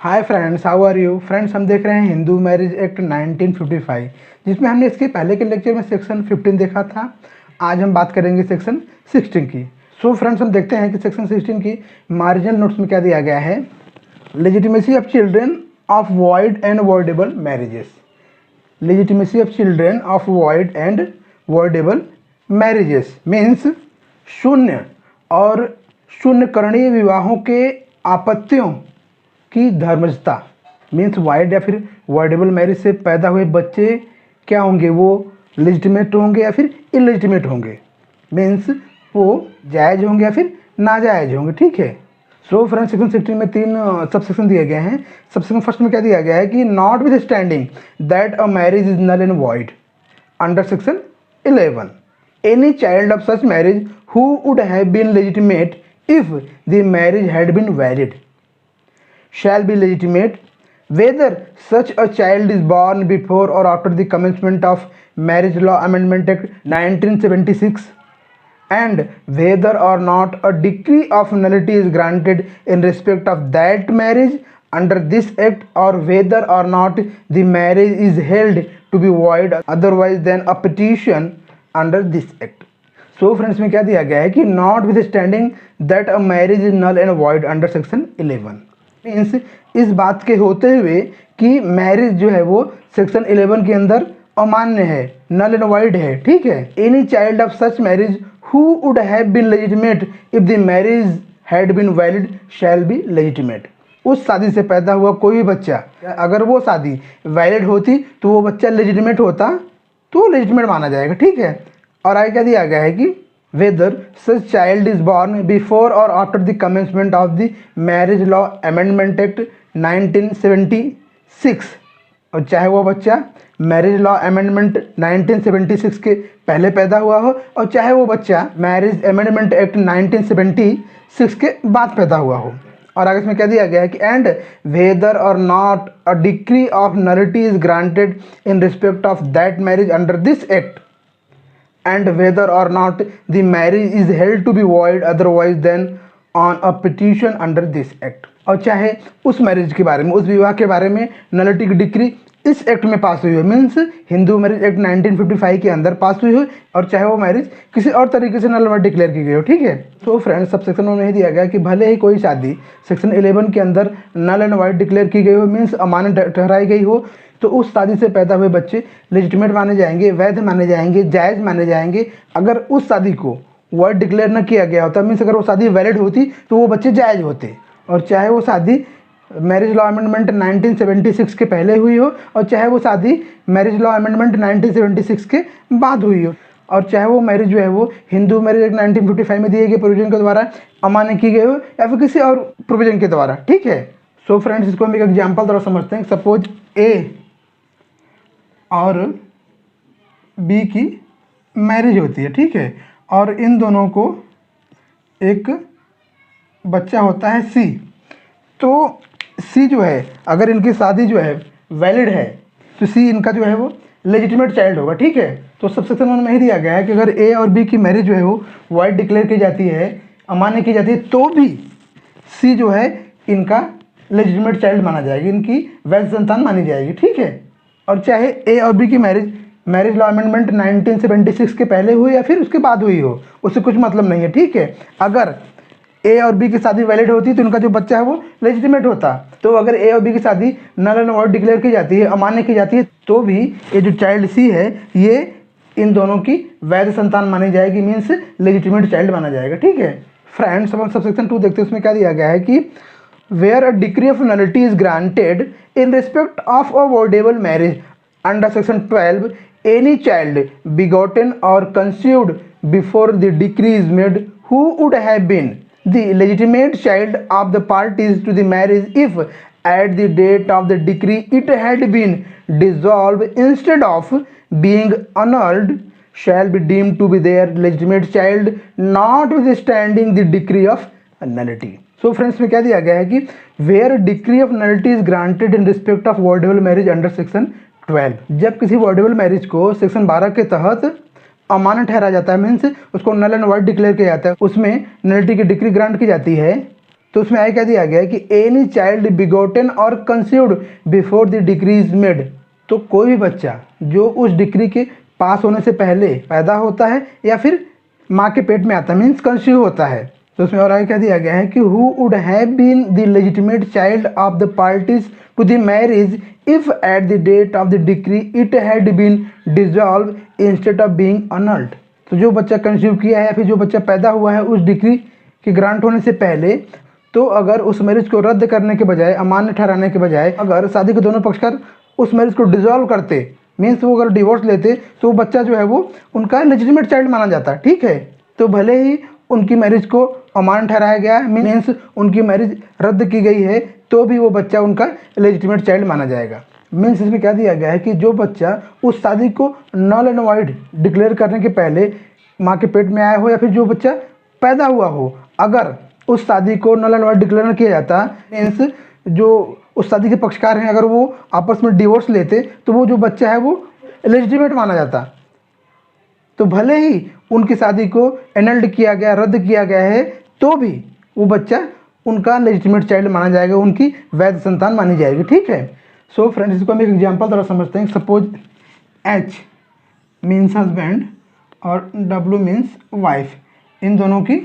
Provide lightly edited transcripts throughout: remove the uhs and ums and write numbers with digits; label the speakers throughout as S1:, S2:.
S1: Hi friends, how are you friends. हम देख रहे हैं हिंदू मैरिज एक्ट 1955, जिसमें हमने इसके पहले के लेक्चर में सेक्शन 15 देखा था। आज हम बात करेंगे सेक्शन 16 की। सो फ्रेंड्स, हम देखते हैं कि सेक्शन 16 की मार्जिनल नोट्स में क्या दिया गया है। Legitimacy of children of void and voidable marriages. Legitimacy of children of void and voidable marriages means शून्य और शून्यकरणीय विवाहों के आपत्तियों की धर्मजता। मीन्स वाइड या फिर वॉइडेबल मैरिज से पैदा हुए बच्चे क्या होंगे, वो लेजिटिमेट होंगे या फिर इलेजिटिमेट होंगे। मीन्स वो जायज़ होंगे या फिर नाजायज होंगे। ठीक है। सो फ्रेंड्स, सेक्शन 16 में 3 सब सेक्शन दिए गए हैं। सब सेक्शन फर्स्ट में क्या दिया गया है कि notwithstanding that a marriage is null and void under section 11 any child of such marriage who would have been legitimate if the marriage had been valid shall be legitimate whether such a child is born before or after the commencement of Marriage Law Amendment Act 1976 and whether or not a decree of nullity is granted in respect of that marriage under this act or whether or not the marriage is held to be void otherwise than a petition under this act. So friends में क्या दिया गया है कि notwithstanding that a marriage is null and void under section 11 means इस बात के होते हुए कि मैरिज जो है वो सेक्शन 11 के अंदर अमान्य है, नल एंड वाइड है। ठीक है। Any child of such marriage who would have been legitimate if the marriage had been valid shall be legitimate. उस शादी से पैदा हुआ कोई भी बच्चा, अगर वो शादी वैलिड होती तो वो बच्चा लेजिटिमेट होता, तो लेजिटिमेट माना जाएगा। ठीक है। और आगे क्या दिया गया है कि whether such child is born before or after the commencement of the Marriage Law Amendment Act 1976 और चाहे वो बच्चा मैरिज लॉ अमेंडमेंट 1976 के पहले पैदा हुआ हो और चाहे वो बच्चा मैरिज अमेंडमेंट एक्ट 1976 के बाद पैदा हुआ हो। और आगे इसमें क्या दिया गया है कि एंड वेदर और not a decree of nullity is granted in respect of that marriage under this act and whether or not the marriage is held to be void otherwise than on a petition under this act। और चाहे उस marriage के बारे में, उस विवाह के बारे में नलिटी की डिक्री इस एक्ट में पास हुई हो, मीन्स हिंदू मैरिज एक्ट 1955 के अंदर पास हुई हो, और चाहे वो मैरिज किसी और तरीके से नल डिक्लेयर की गई हो। ठीक है। तो फ्रेंड्स, सब सेक्शन में नहीं दिया गया कि भले ही कोई शादी सेक्शन 11 के अंदर नल एंड वाइड डिक्लेयर की गई हो, मीन्स अमान्य ठहराई गई हो, तो उस शादी से पैदा हुए बच्चे लेजिटिमेट माने जाएंगे, वैध माने जाएंगे, जायज़ माने जाएंगे। अगर उस शादी को वर्ड डिक्लेयर न किया गया होता, मीन्स अगर वो शादी वैलिड होती तो वो बच्चे जायज़ होते। और चाहे वो शादी मैरिज लॉ अमेंडमेंट 1976 के पहले हुई हो और चाहे वो शादी मैरिज लॉ अमेंडमेंट 1976 के बाद हुई हो, और चाहे वो मैरिज जो है वो हिंदू मैरिज एक्ट 1955 में दिए गए प्रोविजन के द्वारा अमान्य की गई हो या फिर किसी और प्रोविजन के द्वारा। ठीक है। सो फ्रेंड्स, इसको हम एक एग्जाम्पल द्वारा समझते हैं। सपोज ए और बी की मैरिज होती है। ठीक है। और इन दोनों को एक बच्चा होता है सी। तो सी जो है, अगर इनकी शादी जो है वैलिड है तो सी इनका जो है वो लेजिटिमेट चाइल्ड होगा। ठीक है। तो सब सेक्शन में ही दिया गया है कि अगर ए और बी की मैरिज जो है वो वाइड डिक्लेयर की जाती है, अमान्य की जाती है, तो भी सी जो है इनका लेजिटिमेट चाइल्ड माना जाएगी, इनकी वैध संतान मानी जाएगी। ठीक है। और चाहे ए और बी की मैरिज लॉ अमेंडमेंट 1976 के पहले हुई या फिर उसके बाद हुई हो, उससे कुछ मतलब नहीं है। ठीक है। अगर ए और बी की शादी वैलिड होती तो उनका जो बच्चा है वो लेजिटिमेट होता। तो अगर ए और बी की शादी नल एंड वॉइड डिक्लेयर की जाती है, अमान्य की जाती है, तो भी ये जो चाइल्ड सी है ये इन दोनों की वैध संतान मानी जाएगी, मीन्स लेजिटिमेट चाइल्ड माना जाएगा। ठीक है। फ्रेंड्स, अब हम सब सेक्शन 2 देखते हैं। उसमें क्या दिया गया है कि where a decree of nullity is granted in respect of a voidable marriage under section 12 any child begotten or conceived before the decree is made who would have been the legitimate child of the parties to the marriage if at the date of the decree it had been dissolved instead of being annulled shall be deemed to be their legitimate child notwithstanding the decree of nullity। So friends, में क्या दिया गया है कि where decree of nullity is granted in respect of voidable marriage under section 12। जब किसी voidable marriage को section 12 के तहत अमान्य ठहरा जाता है, मीन्स उसको नल एंड वॉइड डिक्लेयर किया जाता है, उसमें नलिटी की डिक्री ग्रांट की जाती है, तो उसमें आगे क्या दिया गया है कि एनी चाइल्ड बिगोटन और conceived before the degree is made. तो कोई भी बच्चा जो उस डिग्री के पास होने से पहले पैदा होता है या फिर माँ के पेट में आता है, मीन्स कंसीव होता है। तो उसमें और आगे क्या दिया गया है कि who would have been the legitimate child of the parties to the marriage if at the date of the decree it had been dissolve instead of being annulled. तो जो बच्चा कंसीव किया है या फिर जो बच्चा पैदा हुआ है उस डिक्री के ग्रांट होने से पहले, तो अगर उस मैरिज को रद्द करने के बजाय, अमान्य ठहराने के बजाय अगर शादी के दोनों पक्षकार उस मैरिज को डिजॉल्व करते, मीन्स वो अगर डिवोर्स लेते, तो वो बच्चा जो है वो उनका लेजिटिमेट चाइल्ड माना जाता। ठीक है, तो भले ही उनकी मैरिज को अमान्य ठहराया गया, मीन्स उनकी मैरिज रद्द की गई है, तो भी वो बच्चा उनका लेजिटिमेट चाइल्ड माना जाएगा। मीन्स इसमें क्या दिया गया है कि जो बच्चा उस शादी को नल एंड वाइड डिक्लेयर करने के पहले माँ के पेट में आया हो या फिर जो बच्चा पैदा हुआ हो, अगर उस शादी को नल एंड वाइड डिक्लेयर किया जाता, मीन्स जो उस शादी के पक्षकार हैं अगर वो आपस में डिवोर्स लेते, तो वो जो बच्चा है वो लेजिटिमेट माना जाता। तो भले ही उनकी शादी को एनल्ड किया गया, रद्द किया गया है, तो भी वो बच्चा उनका लेजिटिमेट चाइल्ड माना जाएगा, उनकी वैध संतान मानी जाएगी। ठीक है। सो फ्रेंड्स, इसको हम एक एग्जाम्पल द्वारा समझते हैं। सपोज एच मीन्स हस्बैंड और डब्ल्यू मीन्स वाइफ, इन दोनों की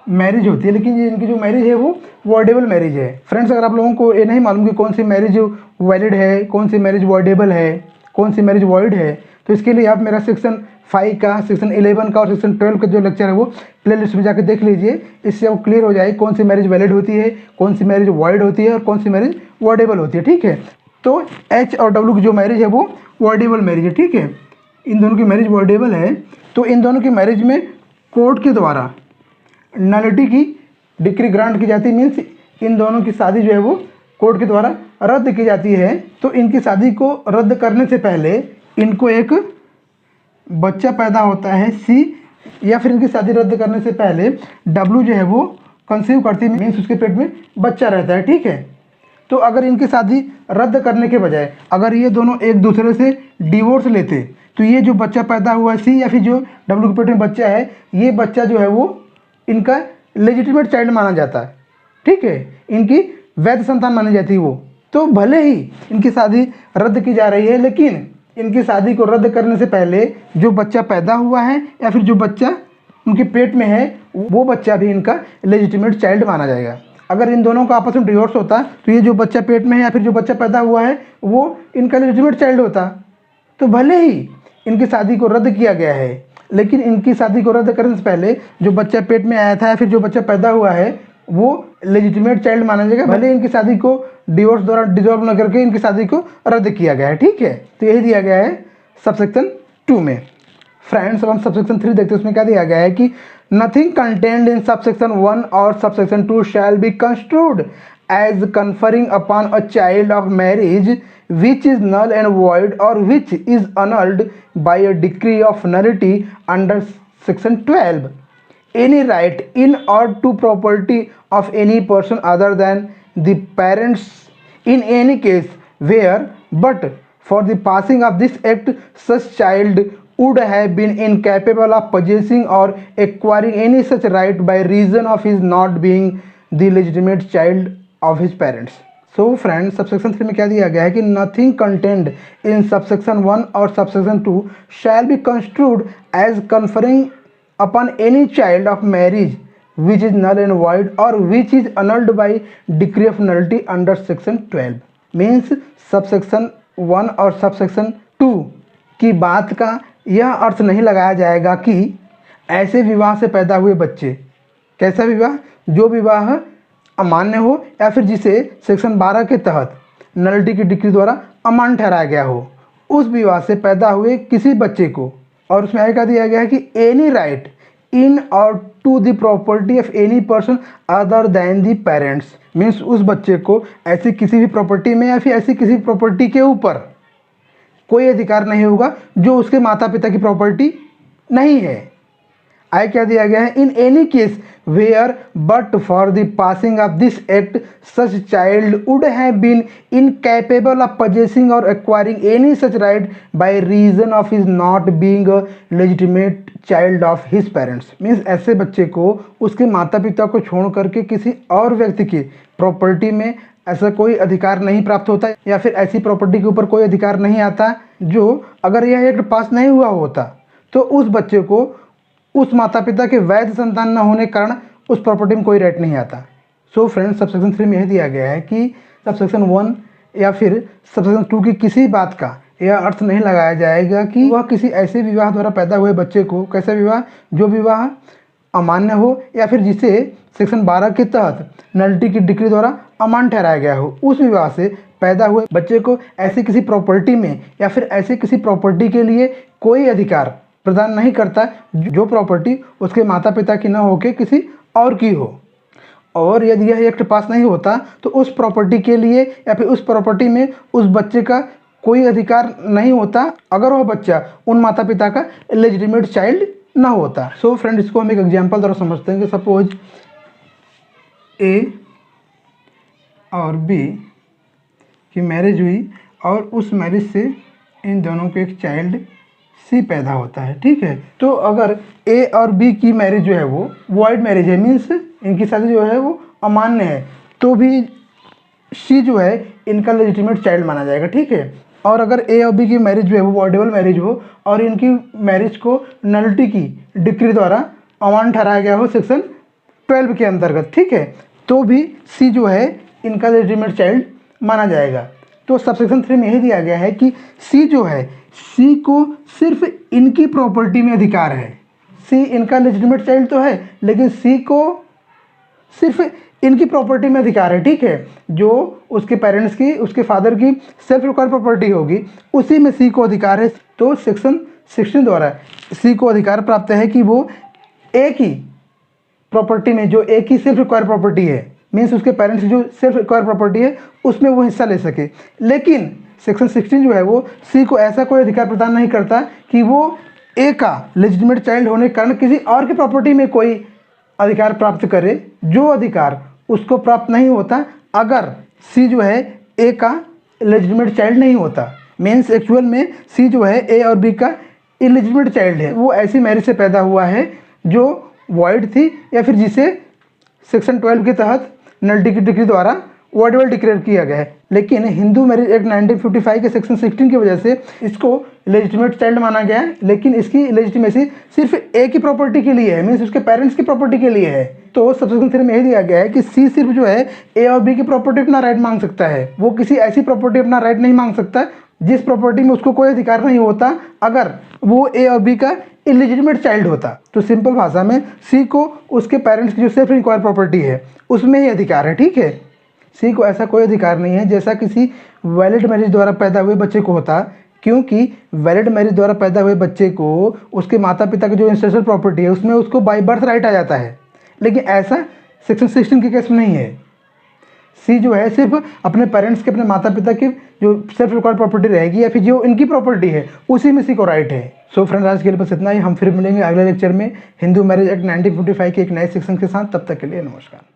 S1: मैरिज होती है, लेकिन ये इनकी जो मैरिज है वो वॉइडेबल मैरिज है। फ्रेंड्स, अगर आप लोगों को ये नहीं मालूम कि कौन सी मैरिज वैलिड है, कौन सी मैरिज वॉइडेबल है, कौन सी मैरिज वॉइड है, तो इसके लिए आप मेरा सेक्शन 5 का, सेक्शन 11 का और सेक्शन 12 का जो लेक्चर है वो प्ले लिस्ट में जाकर देख लीजिए। इससे आपको क्लियर हो जाए कौन सी मैरिज वैलिड होती है, कौन सी मैरिज वॉइड होती है और कौन सी मैरिज वॉइडेबल होती है। ठीक है, तो एच और डब्ल्यू की जो मैरिज है वो वॉइडेबल मैरिज है। ठीक है, इन दोनों की मैरिज वॉइडेबल है। तो इन दोनों की मैरिज में कोर्ट के द्वारा नलिटी की डिक्री ग्रांट की जाती है, मीन्स इन दोनों की शादी जो है वो कोर्ट के द्वारा रद्द की जाती है। तो इनकी शादी को रद्द करने से पहले इनको एक बच्चा पैदा होता है सी, या फिर इनकी शादी रद्द करने से पहले डब्ल्यू जो है वो कंसीव करती है, मीन्स उसके पेट में बच्चा रहता है। ठीक है, तो अगर इनकी शादी रद्द करने के बजाय अगर ये दोनों एक दूसरे से डिवोर्स लेते, तो ये जो बच्चा पैदा हुआ सी या फिर जो डब्ल्यू के पेट में बच्चा है, ये बच्चा जो है वो इनका लेजिटिमेट चाइल्ड माना जाता है। ठीक है, इनकी वैध संतान मानी जाती है वो। तो भले ही इनकी शादी रद्द की जा रही है, लेकिन इनकी शादी को रद्द करने से पहले जो बच्चा पैदा हुआ है या फिर जो बच्चा उनके पेट में है, वो बच्चा भी इनका लेजिटिमेट चाइल्ड माना जाएगा। अगर इन दोनों का आपस में डिवोर्स होता, तो ये जो बच्चा पेट में है या फिर जो बच्चा पैदा हुआ है वो इनका लेजिटिमेट चाइल्ड होता। तो भले ही इनकी शादी को रद्द किया गया है, लेकिन इनकी शादी को रद्द करने से पहले जो बच्चा पेट में आया था या फिर जो बच्चा पैदा हुआ है वो लेजिटिमेट चाइल्ड माना जाएगा, भले इनकी शादी को डिवोर्स द्वारा डिसॉल्व न करके इनकी शादी को रद्द किया गया है। ठीक है, तो यही दिया गया है सबसेक्शन 2 में। फ्रेंड्स, अब हम सबसेक्शन 3 देखते हैं। उसमें क्या दिया गया है कि नथिंग कंटेन्ड इन सबसेक्शन 1 और subsection 2 shall be construed as conferring upon a child of marriage which is null and void or which is annulled by a decree of nullity under section 12 any right in or to property of any person other than the parents in any case where but for the passing of this act such child would have been incapable of possessing or acquiring any such right by reason of his not being the legitimate child of his parents. So friends, subsection 3 में क्या दिया गया है कि nothing contained in subsection 1 और subsection 2 shall be construed as conferring upon any child of marriage which is null and void or which is annulled by decree of nullity under section 12. Means subsection 1 और subsection 2 की बात का यह अर्थ नहीं लगाया जाएगा कि ऐसे विवाह से पैदा हुए बच्चे, कैसा विवाह, जो विवाह अमान्य हो या फिर जिसे सेक्शन 12 के तहत नलिटी की डिक्री द्वारा अमान्य ठहराया गया हो, उस विवाह से पैदा हुए किसी बच्चे को, और उसमें आगे क्या दिया गया है कि एनी राइट इन और to the property of any person other than the parents, means उस बच्चे को ऐसी किसी भी प्रॉपर्टी में या फिर ऐसी किसी प्रॉपर्टी के ऊपर कोई अधिकार नहीं होगा जो उसके माता पिता की प्रॉपर्टी नहीं है, आई क्या दिया गया है, in any case where but for the passing of this act such child would have been incapable of possessing और acquiring any such right by reason of his not being a legitimate child of his parents. Means ऐसे बच्चे को उसके माता पिता को छोड़ करके किसी और व्यक्ति की प्रॉपर्टी में ऐसा कोई अधिकार नहीं प्राप्त होता, या फिर ऐसी प्रॉपर्टी के ऊपर कोई अधिकार नहीं आता जो अगर यह एक्ट पास नहीं हुआ होता तो उस बच्चे को उस माता पिता के वैध संतान न होने के कारण उस प्रॉपर्टी में कोई राइट नहीं आता। सो फ्रेंड्स, सबसेक्शन 3 में यह दिया गया है कि सबसेक्शन 1 या फिर सबसेक्शन 2 की किसी बात का यह अर्थ नहीं लगाया जाएगा कि वह किसी ऐसे विवाह द्वारा पैदा हुए बच्चे को, कैसा विवाह, जो विवाह अमान्य हो या फिर जिसे सेक्शन 12 के तहत नल्टी की डिक्री द्वारा अमान्य ठहराया गया हो, उस विवाह से पैदा हुए बच्चे को ऐसी किसी प्रॉपर्टी में या फिर ऐसे किसी प्रॉपर्टी के लिए कोई अधिकार प्रदान नहीं करता जो प्रॉपर्टी उसके माता पिता की न होकर किसी और की हो। और यदि यह एक्ट पास नहीं होता तो उस प्रॉपर्टी के लिए या फिर उस प्रॉपर्टी में उस बच्चे का कोई अधिकार नहीं होता अगर वह बच्चा उन माता पिता का लेजिटिमेट चाइल्ड ना होता। सो फ्रेंड, इसको हम एक एग्जांपल द्वारा समझते हैं कि सपोज ए और बी की मैरिज हुई और उस मैरिज से इन दोनों को एक चाइल्ड सी पैदा होता है, ठीक है। तो अगर ए और बी की मैरिज जो है वो वॉइड मैरिज है, मीन्स इनकी शादी जो है वो अमान्य है, तो भी सी जो है इनका लेजिटिमेट चाइल्ड माना जाएगा, ठीक है। और अगर ए और बी की मैरिज जो है वो वॉइडेबल मैरिज हो और इनकी मैरिज को नल्टी की डिक्री द्वारा अमान्य ठहराया गया हो सेक्शन 12 के अंतर्गत, ठीक है, तो भी सी जो है इनका लेजिटिमेट चाइल्ड माना जाएगा। तो सबसेक्शन 3 में यही दिया गया है कि सी जो है, सी को सिर्फ इनकी प्रॉपर्टी में अधिकार है। सी इनका लेजिटिमेट चाइल्ड तो है लेकिन सी को सिर्फ इनकी प्रॉपर्टी में अधिकार है, ठीक है। जो उसके पेरेंट्स की, उसके फादर की सेल्फ रिक्वायर्ड प्रॉपर्टी होगी उसी में सी को अधिकार है। तो सेक्शन 16 द्वारा सी को अधिकार प्राप्त है कि वो एक ही प्रॉपर्टी में, जो एक ही सेल्फ रिक्वायर्ड प्रॉपर्टी है, मीन्स उसके पेरेंट्स की जो सेल्फ रिक्वायर्ड प्रॉपर्टी है उसमें वो हिस्सा ले सके। लेकिन सेक्शन 16 जो है वो सी को ऐसा कोई अधिकार प्रदान नहीं करता कि वो ए का लेजिटिमेट चाइल्ड होने के कारण किसी और की प्रॉपर्टी में कोई अधिकार प्राप्त करे, जो अधिकार उसको प्राप्त नहीं होता अगर सी जो है ए का लेजिटिमेट चाइल्ड नहीं होता। मीन्स एक्चुअल में सी जो है ए और बी का इलेजिटिमेट चाइल्ड है, वो ऐसी मैरिज से पैदा हुआ है जो वॉइड थी या फिर जिसे सेक्शन 12 के तहत नल्टी की डिक्री द्वारा वॉइडेबल डिक्लेयर किया गया है। लेकिन हिंदू मैरिज एक्ट 1955 के सेक्शन 16 की वजह से इसको लेजिटिमेट चाइल्ड माना गया है, लेकिन इसकी लेजिटिमेसी सिर्फ ए की प्रॉपर्टी के लिए है, मीन्स उसके पेरेंट्स की प्रॉपर्टी के लिए है। तो सबसेक्शन 3 में यही दिया गया है कि सी सिर्फ जो है ए और बी की प्रॉपर्टी अपना राइट मांग सकता है, वो किसी ऐसी प्रॉपर्टी अपना राइट नहीं मांग सकता जिस प्रॉपर्टी में उसको कोई अधिकार नहीं होता अगर वो ए और बी का इलेजिटिमेट चाइल्ड होता। तो सिंपल भाषा में सी को उसके पेरेंट्स की जो सेल्फ रिक्वायर्ड प्रॉपर्टी है उसमें ही अधिकार है, ठीक है। सी को ऐसा कोई अधिकार नहीं है जैसा किसी वैलिड मैरिज द्वारा पैदा हुए बच्चे को होता, क्योंकि वैलिड मैरिज द्वारा पैदा हुए बच्चे को उसके माता पिता की जो इंस्टेंशियल प्रॉपर्टी है उसमें उसको बाय बर्थ राइट आ जाता है, लेकिन ऐसा सेक्शन 16 के केस में नहीं है। सी जो है सिर्फ अपने पेरेंट्स के, अपने माता पिता की जो सेल्फ रिक्वायर्ड प्रॉपर्टी रहेगी या फिर जो इनकी प्रॉपर्टी है उसी में सी को राइट है। सो फ्रेंड्स, आज के लिए बस इतना ही। हम फिर मिलेंगे अगले लेक्चर में हिंदू मैरिज एक्ट 1955 के एक नए सेक्शन के साथ। तब तक के लिए नमस्कार।